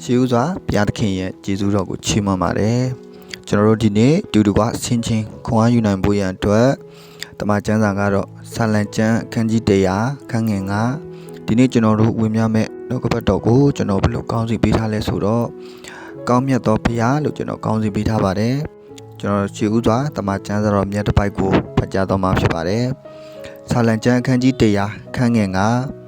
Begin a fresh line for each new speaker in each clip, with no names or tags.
ရှေးဥစွာဘုရားသခင်ရဲ့ကျေးဇူးတော်ကိုချီးမွမ်းပါတယ်ကျွန်တော်တို့ဒီနေ့တူတူကဆင်ချင်းခွန်အားယူနိုင်ဖို့ရန်အတွက်တမန်ကျမ်းစာကတော့စာလံကျမ်းအခန်းကြီး100ခန်းငယ်9ဒီနေ့ကျွန်တော်တို့ဝင်မြမဲ့နှုတ်ကပတ်တော်ကိုကျွန်တော်ဘယ်လိုကောင်းစီပေးထားလဲဆိုတော့ကောင်းမြတ်သောဘုရားလို့ကျွန်တော်ကောင်းစီပေးထားပါတယ်ကျွန်တော်ရှေးဥစွာတမန်ကျမ်းစာတော်မြတ်တစ်ပိုက်ကိုဖတ်ကြားတော်မှာဖြစ်ပါတယ်စာလံကျမ်းအခန်းကြီး100ခန်းငယ်9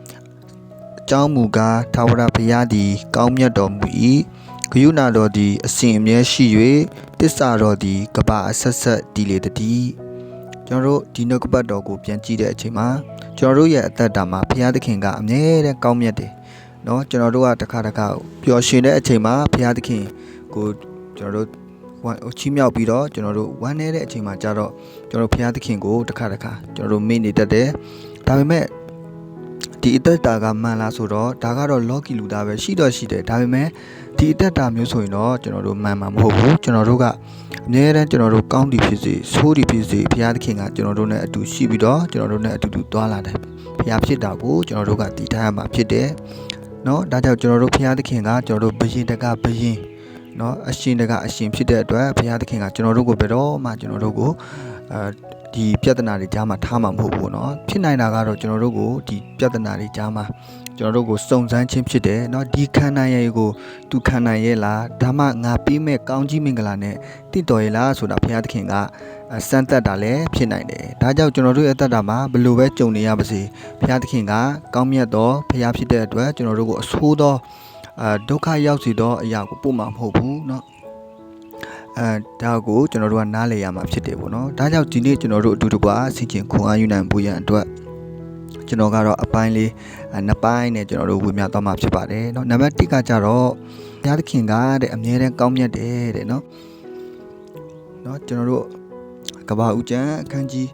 ကျောင်းမူကားထာဝရဘုရားသည်ကောင်းမြတ်တော်မူ၏ဂရုဏာတော်သည်အစဉ်အမြဲရှိ၍တစ္ဆာတော်သည်ကဘာအဆက်ဆက်တည်လေတည်းကျွန်တော်တို့ဒီနှုတ်ကပတ်တော်ကိုပြန်ကြည့်တဲ့အချိန်မှာကျွန်တော်တို့ရဲ့အသက်တာမှာဘုရားသခင်ကအမြဲတမ်းကောင်းမြတ်တယ်เนาะကျွန်တော်တို့ကတစ်ခါပျော်ရွှင်တဲ့အချိန်မှာဘုရားသခင်ကိုကျွန်တော်တို့ချီးမြှောက်ပြီးတော့ကျွန်တော်တို့ဝမ်းနည်းတဲ့အချိန်မှာကြတော့ကျွန်တော်ဘုရားသခင်ကိုတစ်ခါကျွန်တော်တို့မေ့နေတတ်တယ်ဒါပေမဲ့ဒီအသက်တာကမှန်လားဆိုတော့ဒါကတော့လော်ကီလူသားပဲရှိတော့ရှိတယ်ဒါပေမဲ့ဒီအသက်တာမျိုးဆိုရင်တော့ကျွန်တော်တို့မှန်မှာမဟုတ်ဘူးကျွန်တော်တို့ကအမြဲတမ်းကျွန်တော်တို့ကောင်းသည်ဖြစ်စေဆိုးသည်ဖြစ်စေဘုရားသခင်ကကျွန်တော်တို့နဲ့အတူရှိပြီးတော့ကျွန်တော်တို့နဲ့အတူတူသွားလာတယ်ဘုရားဖြစ်တာကိုကျွန်တော်တို့ကတည်ထားရမှာဖြစ်တယ်เนาะဒါကြောင့်ကျွန်တော်တို့ဘုရားသခင်ကကျွန်တော်တို့ဘယင်တကဘယင်เนาะအရှင်တကအရှင်ဖြစ်တဲ့အတွက်ဘုရားသခင်ကကျွန်တော်တို့ကိုဘယ်တော့မှကျွန်တော်တို့ကိုဒီပြဿနာတွေကြားမှာထားမှာမဟုတ်ဘူးเนาะဖြစ်နိုင်တာကတော့ကျွန်တော်တို့ကိုဒီပြဿနာတွေကြားမှာကျွန်တော်တို့ကိုစုံစမ်းခြင်းဖြစ်တယ်เนาะဒီခန္ဓာရဲ့ကိုသူခန္ဓာရဲ့လားဒါမှငါပြီးမဲ့ကောင်းကြီးမင်္ဂလာနဲ့တင့်တော်ရဲ့လားဆိုတာဘုရားသခင်ကစမ်းသပ်တာလည်းဖြစ်နိုင်တယ်ဒါကြောင့်ကျွန်တော်တို့ရဲ့အသက်တာမှာဘယ်လိုပဲကြုံနေရပါစေဘုရားသခင်ကကောင်းမြတ်သောဘုရားဖြစ်တဲ့အတွက်ကျွန်တော်တို့ကိုအဆိုးသောဒုက္ခရောက်စေသောအရာကိုပို့မှာမဟုတ်ဘူးเนาะဒါကိုကျွန်တော်တို့ကနားလည်ရမှာဖြစ်တယ်ပေါ့နော်ဒါကြောင့်ဒီနေ့ကျွန်တော်တို့အတူတကွဆင်ခြင်ခွန်အားယူနိုင်ဖို့ရန်အတွက်ကျွန်တော်ကတော့အပိုင်းလေးနှစ်ပိုင်းနဲ့ကျွန်တော်တို့ဝေမျှသွားမှာဖြစ်ပါတယ်เนาะနံပါတ်1ကကြတော့ဘုရားသခင်ကတဲ့အမြဲတမ်းကောင်းမြတ်တယ်တဲ့เนาะကျွန်တော်တို့ကဘာဦးကျမ်းအခန်းကြီး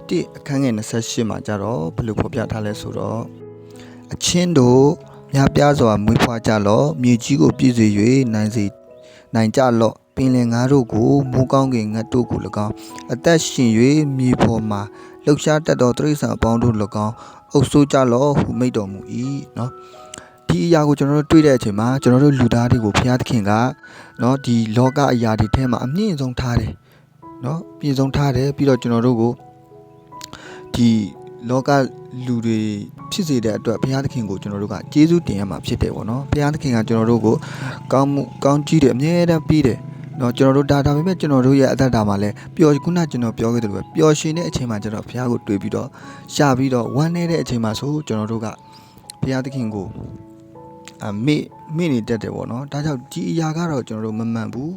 1အခန်းငယ်28မှာကြတော့ဘယ်လိုဖော်ပြထားလဲဆိုတော့အချင်းတို့များပြားစွာမွေးဖွားကြလော့မြေကြီးကိုပြည့်စေ၍နိုင်ကြလော့ပင်လယ်ငါတို့ကိုမိုးကောင်းကင်ငတ်တို့ကို၎င်းအသက်ရှင်၍မြေပေါ်မှာလှုပ်ရှားတတ်သောတိရစ္ဆာန်အပေါင်းတို့၎င်းအုပ်စိုးကြလော့ဟုမိန့်တော်မူ၏เนาะဒီအရာကိုကျွန်တော်တို့တွေ့တဲ့အချိန်မှာကျွန်တော်တို့လူသားတွေကိုဘုရားသခင်ကเนาะဒီလောကအရာတွေထဲမှာအမြင့်ဆုံးထားတယ်เนาะပြည့်စုံထားတယ်ပြီးတော့ကျွန်တော်တို့ကိုဒီလောကလူတွေဖြစ်စေတဲ့အတွက်ဘုရားသခင်ကိုကျွန်တော်တို့ကကျေးဇူးတင်ရမှာဖြစ်တယ်ပေါ့နော်ဘုရားသခင်ကကျွန်တော်တို့ကိုကောင်းကြီးတယ်အမြဲတမ်းပြီးတယ်နော်ကျွန်တော်တို့ဒါပေမဲ့ကျွန်တော်တို့ရဲ့အသက်တာမှာလည်းခုနကျွန်တော်ပြောခဲ့သလိုပဲပျော်ရွှင်တဲ့အချိန်မှာကျွန်တော်ဘုရားကိုတွေ့ပြီးတော့ရှာပြီးတော့ဝမ်းနည်းတဲ့အချိန်မှာဆိုကျွန်တော်တို့ကဘုရားသခင်ကိုမေ့နေတတ်တယ်ပေါ့နော်ဒါကြောင့်ဒီအရာကတော့ကျွန်တော်တို့မမှန်ဘူး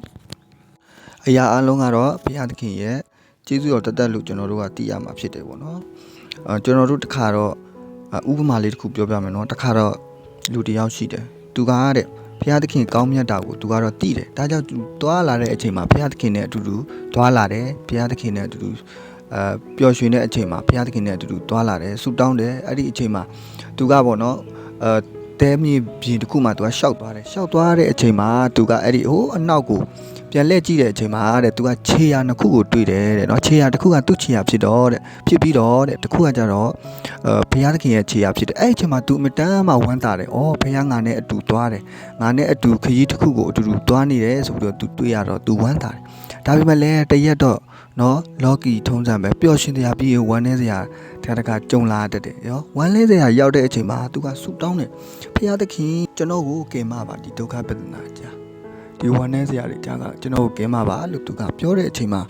အရာအလုံးကတော့ဘုရားသခင်ရဲ့ကျေးဇူးတော်တတ်လို့ကျွန်တော်တို့ကသိရမှာဖြစ်တယ်ပေါ့နော်ကျွန်တော်တို့တခါတော့ဥပမာလေးတစ်ခုပြောပြမယ်နော်တခါတော့လူတစ်ယောက်ရှိတယ်သူကတဲ့ဘုရားသခင်ကောင်းမြတ်တာကိုသူကတော့သိတယ်ဒါကြောင့်သူသွားလာတဲ့အချိန်မှာဘုရားသခင်နဲ့အတူတူသွားလာတယ်ဘုရားသခင်နဲ့အတူတူပျော်ရွှင်တဲ့အချိန်မှာဘုရားသခင်နဲ့အတူတူသွားလာတယ်ဆုတောင်းတယ်အဲ့ဒီအချိန်မှာသူကပေါ့နော်တဲမြေပြင်တစ်ခုမှာသူကရှောက်သွားတဲ့အချိန်မှာသူကအဲ့ဒီအနောက်ကိုပြန်လှည့်ကြည့်တဲ့အချိန်မှာတဲ့သူကခြေရာနှစ်ခုကိုတွေ့တယ်တဲ့နော်ခြေရာတစ်ခုကသူ့ခြေရာဖြစ်ပြီးတော့တဲ့တစ်ခုကကြတော့ဘုရားသခင်ရဲ့ခြေရာဖြစ်တယ်အဲ့ဒီအချိန်မှာသူအမတန်းမှဝမ်းသာတယ်ဩဘုရားငါနဲ့အတူသွားတယ်ငါနဲ့အတူခရီးတစ်ခုကိုအတူတူသွားနေတယ်ဆိုပြီးတော့သူတွေ့ရတော့သူဝမ်းသာတယ်ဒါပေမဲ့လည်းတရက်တော့နော်လော်ကီထုံးစံပဲပျော်ရွှင်စရာပြီးဝမ်းနည်းစရာတခါကြုံလာတတ်တယ်ရောဝမ်းနည်းစရာရောက်တဲ့အချိန်မှာသူကဆူတောင်းတယ်ဘုရားသခင်ကျွန်တော်ကိုကယ်မပါဒီဒုက္ခပဒနာကြာဒီဝမ်းနည်းစရာတွေကြားကကျွန်တော်ကိုကယ်မပါလို့သူကပြောတဲ့အချိန်မှာ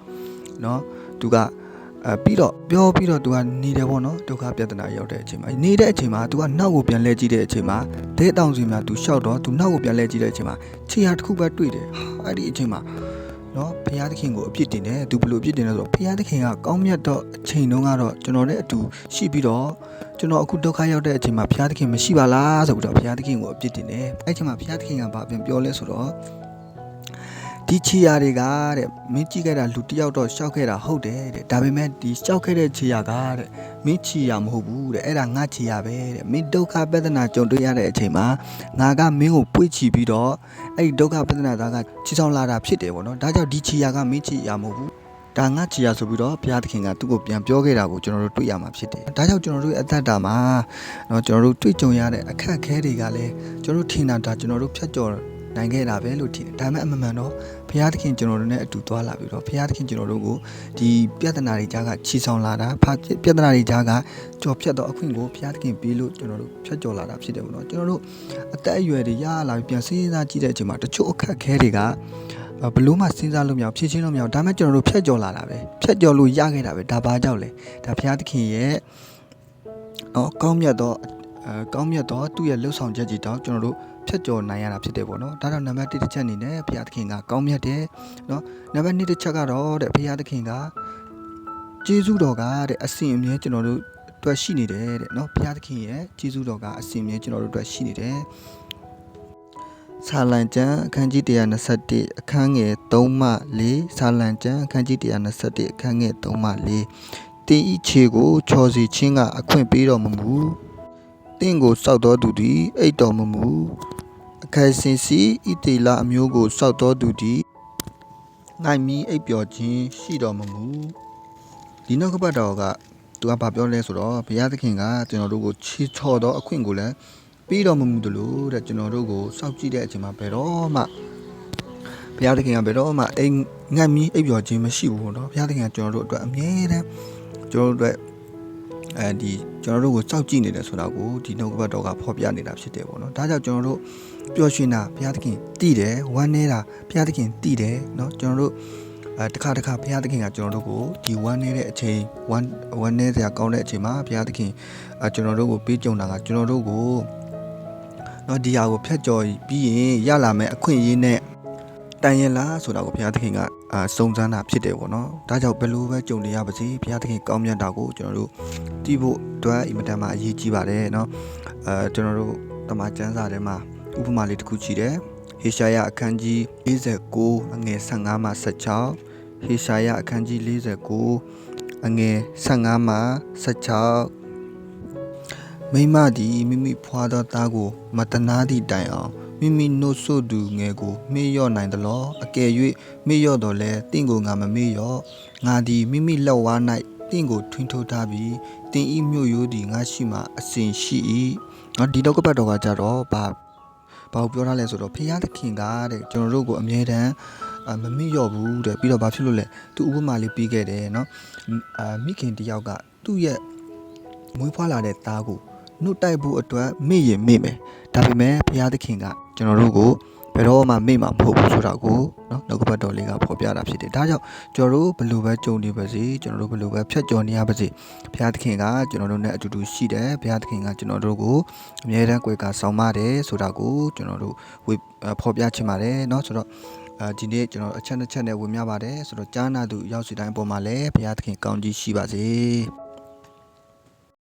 နော်သူကပြီးတော့ပြောပြီးတော့သူကနေတယ်ပေါ့နော်ဒုက္ခပဒနာရောက်တဲ့အချိန်မှာနေတဲ့အချိန်မှာသူကနောက်ကိုပြန်လဲကြည့်တဲ့အချိန်မှာဒဲတောင်စီမှာသူရှောက်တော့သူနောက်ကိုပြန်လဲကြည့်တဲ့အချိန်မှာခြေရာတစ်ခုပဲတွေ့တယ်အဲ့ဒီအချိန်မှာနော်ဘုရားသခင်ကိုအပြစ်တင်တယ်သူဘယ်လိုအပြစ်တင်လဲဆိုတော့ဘုရားသခင်ကကောင်းမြတ်တော့အချိန်တုန်းကတော့ကျွန်တော်နဲ့အတူရှိပြီးတော့ကျွန်တော်အခုဒုက္ခရောက်တဲ့အချိန်မှာဘုရားသခင်မရှိပါလားဆိုပြီးတော့ဘုရားသခင်ကိုအပြစ်တင်တယ်အဲ့ချိန်မှာဘုရားသခင်ကဘာပြန်ပြောလဲဆိုတော့ဒီခြေရာတွေကတဲ့မင်းကြည့်ခဲ့တာလူတယောက်တော့ရှောက်ခဲ့တာဟုတ်တယ်တဲ့ဒါပေမဲ့ဒီရှောက်ခဲ့တဲ့ခြေရာကတဲ့မင်းခြေရာမဟုတ်ဘူးတဲ့အဲ့ဒါငါခြေရာပဲတဲ့မင်းဒုက္ခပဒနာကြုံတွေ့ရတဲ့အချိန်မှာငါကမင်းကိုပွေ့ချီပြီးတော့အဲ့ဒီဒုက္ခပဒနာသားကချီဆောင်လာတာဖြစ်တယ်ပေါ့နော်ဒါကြောင့်ဒီခြေရာကမင်းခြေရာမဟုတ်ဘူးဒ ဒါငါချီရဆိုပြီးတော့ဘုရားသခင်ကသူ့ကိုပြန်ပြောခဲ့တာကိုကျွန်တော်တို့တွေ့ရမှာဖြစ်တယ်ဒါကြောင့်ကျွန်တော်တို့အသက်တာမှာเนาะကျွန်တော်တို့တွေ့ကြုံရတဲ့အခက်အခဲတွေကလည်းကျွန်တော်တို့ထင်တာဒါကျွန်တော်တို့ဖြတ်ကျော်နိုင်ခဲ့တာပဲလို့ထင်တယ်ဒါပေမဲ့အမှန်မှန်တော့ဘုရားသခင်ကျွန်တော်တို့နဲ့အတူသွားလာပြီးတော့ဘုရားသခင်ကျွန်တော်တို့ကိုဒီပြဿနာတွေကြားကချီဆောင်လာတာပြဿနာတွေကြားကကြော်ဖြတ်တော့အခွင့်ကိုဘုရားသခင်ပေးလို့ကျွန်တော်တို့ဖြတ်ကျော်လာတာဖြစ်တယ်ပေါ့နော်ကျွန်တော်တို့အသက်အရွယ်တွေရလာပြီးပြန်စဉ်းစားကြည့်တဲ့အချိန်မှာတချို့အခက်အခဲတွေကဘလို့မှစဉ်းစားလို့မရဖြည့်ချင်းလို့မရဒါပေမဲ့ကျွန်တော်တို့ဖြတ်ကျော်လာတာပဲဖြတ်ကျော်လို့ရခဲ့တာပဲဒါဘာကြောင့်လဲဒါဘုရားသခင်ရဲ့ကောင်းမြတ်သောသူ့ရဲ့လှုပ်ဆောင်ချက်ကြီးတောင်ကျွန်တော်တို့ဖြတ်ကျော်နိုင်ရတာဖြစ်တယ်ပေါ့နော်ဒါတော့နံပါတ်1တစ်ချက်အနေနဲ့ဘုရားသခင်ကကောင်းမြတ်တယ်နော်နံပါတ်2တစ်ချက်ကတော့တဲ့ဘုရားသခင်ကကျေးဇူးတော်ကတဲ့အစဉ်အမြဲကျွန်တော်တို့အတွက်ရှိနေတယ်တဲ့နော်ဘုရားသခင်ရဲ့ကျေးဇူးတော်ကအစဉ်အမြဲကျွန်တော်တို့အတွက်ရှိနေတယ်ဆာလံကျမ်းအခန်းကြီး121အခန်းငယ်3မှ4ဆာလံကျမ်းအခန်းကြီး121အခန်းငယ်3မှ4တင်းဤခြေကိုချော်စီချင်းကအခွင့်ပေးတော်မမူတင့်ကိုစောက်တော်သူသည်အိတ်တော်မမူအခိုင်စင်စီဣတေလအမျိုးကိုစောက်တော်သူသည်နိုင်မီအိပ်ပျော်ခြင်းရှိတော်မမူဒီနောက်ကပတ်တော်ကသူကဘာပြောလဲဆိုတော့ဘုရားသခင်ကကျွန်တော်တို့ကိုချီချော်တော်အခွင့်ကိုလည်းပြီးတော်မမူတယ်လို့တဲ့ကျွန်တော်တို့ကိုစောက်ကြည့်တဲ့အချိန်မှာဘယ်တော့မှဘုရားသခင်ကဘယ်တော့မှအိမ်ငတ်မီအိပ်ပျော်ခြင်းမရှိဘူးပေါ့နော်ဘုရားသခင်ကကျွန်တော်တို့အတွက်အမြဲတမ်းကျွန်တော်တို့အတွက်ဒီကျွန်တော်တို့ကိုစောက်ကြည့်နေတယ်ဆိုတာကိုဒီနှုတ်ကပတ်တော်ကဖော်ပြနေတာဖြစ်တယ်ပေါ့နော်ဒါကြောင့်ကျွန်တော်တို့ပျော်ရွှင်တာဘုရားသခင်တည်တယ်ဝမ်းနေတာဘုရားသခင်တည်တယ်เนาะကျွန်တော်တို့တခါဘုရားသခင်ကကျွန်တော်တို့ကိုဒီဝမ်းနေတဲ့အချိန်ဝမ်းနေစရာကောင်းတဲ့အချိန်မှာဘုရားသခင်ကျွန်တော်တို့ကိုပေးကြုံတာကကျွန်တော်တို့ကိုเนาะဒီဟာကိုဖျက်ကျော်ပြီးရင်ရလာမယ့်အခွင့်အရေးနဲ့တန်ရင်လားဆိုတာကိုဘုရားသခင်ကစုံစမ်းတာဖြစ်တယ်ပေါ့နော်ဒါကြောင့်ဘယ်လိုပဲကြုံနေရပါစေဘုရားသခင်ကောင်းမြတ်တာကိုကျွန်တော်တို့တည်ဖို့အတွက်အင်မတန်မှအရေးကြီးပါတယ်เนาะကျွန်တော်တို့တမန်ကျမ်းစာထဲမှာဥပမာလေးတစ်ခုရှိတယ်ဟေရှာယအခန်းကြီး49အငယ်15မှ16ဟေရှာယအခန်းကြီး49အငယ်15မှ16မိမသည်မိမိဖွာသောသားကိုမတနာသည့်တိုင်အောင်မိမိနှုတ်ဆိုသူငယ်ကိုမေ့လျော့နိုင်သလောအကယ်၍မေ့လျော့တော်လဲတင့်ကိုငါမမေ့လျော့ငါသည်မိမိလက်ဝါး၌တင့်ကိုထွင်းထိုးထားပြီးတင်ဤမြို့ရိုးသည်ငါရှိမှအစဉ်ရှိ၏ငါဒီတော့ကပတ်တော်ကကြတော့ဘာပြောထားလဲဆိုတော့ဖခင်သခင်ကတဲ့ကျွန်တော်တို့ကိုအမြဲတမ်းမမေ့လျော့ဘူးတဲ့ပြီးတော့ဘာဖြစ်လို့လဲသူဥပမာလေးပြီးခဲ့တယ်เนาะမိခင်တယောက်ကသူ့ရဲ့မွေးဖွားလာတဲ့သားကိုနှုတ်တိုက်ဖို့အတွက်မေ့ရင်မေ့မယ်ဒါပေမဲ့ဘုရားသခင်ကကျွန်တော်တို့ကိုဘယ်တော့မှမေ့မှာမဟုတ်ဘူးဆိုတာကိုเนาะနှုတ်ကပတ်တော်လေးကဖော်ပြတာဖြစ်တယ်ဒါကြောင့်ကျွန်တော်တို့ဘယ်လိုပဲကြုံနေပါစေကျွန်တော်တို့ဘယ်လိုပဲဖြတ်ကျော်နေရပါစေဘုရားသခင်ကကျွန်တော်တို့နဲ့အတူတူရှိတယ်ဘုရားသခင်ကကျွန်တော်တို့ကိုအမြဲတမ်းကြွယ်ကဆောင်ပါတယ်ဆိုတာကိုကျွန်တော်တို့ဖော်ပြချင်ပါတယ်เนาะဆိုတော့ဒီနေ့ကျွန်တော်အချက်နဲ့ဝင်ပြပါတယ်ဆိုတော့ကြားနာသူရောက်စီတိုင်းပေါ်မှာလည်းဘုရားသခင်ကောင်းကြီးရှိပါစေ